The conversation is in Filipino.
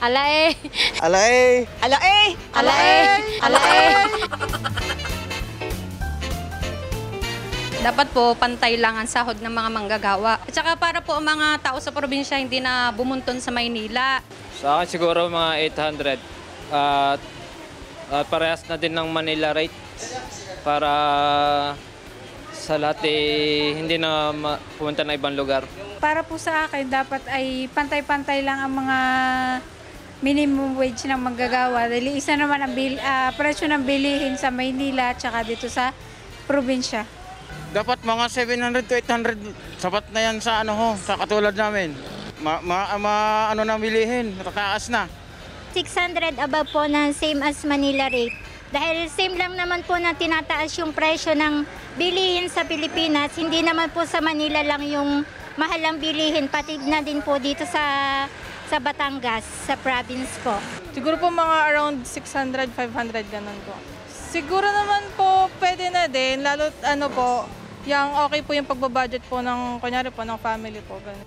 Alae. Alae! Alae! Alae. Alae. Dapat po pantay lang ang sahod ng mga manggagawa. At saka para po ang mga tao sa probinsya hindi na bumunton sa Maynila. Sa akin siguro mga 800 at parehas na din ng Manila rate para sa lahat hindi na pumunta na ibang lugar. Para po sa akin, dapat ay pantay-pantay lang ang mga minimum wage ng manggagawa. Dahil isa naman ang presyo ng bilihin sa Maynila at saka dito sa probinsya. Dapat mga 700 to 800, sapat na yan sa sa katulad namin. Ano na bilihin, matataas na. 600 above po na same as Manila rate. Dahil same lang naman po na tinataas yung presyo ng bilihin sa Pilipinas, hindi naman po sa Manila lang yung mahal ang bilihin, pati na din po dito sa Batangas, sa province po. Siguro po mga around 600, 500 ganun po. Siguro naman po pwede na din, lalo po, yung okay po yung pagbabudget po ng, kunyari po, ng family po. Ganun.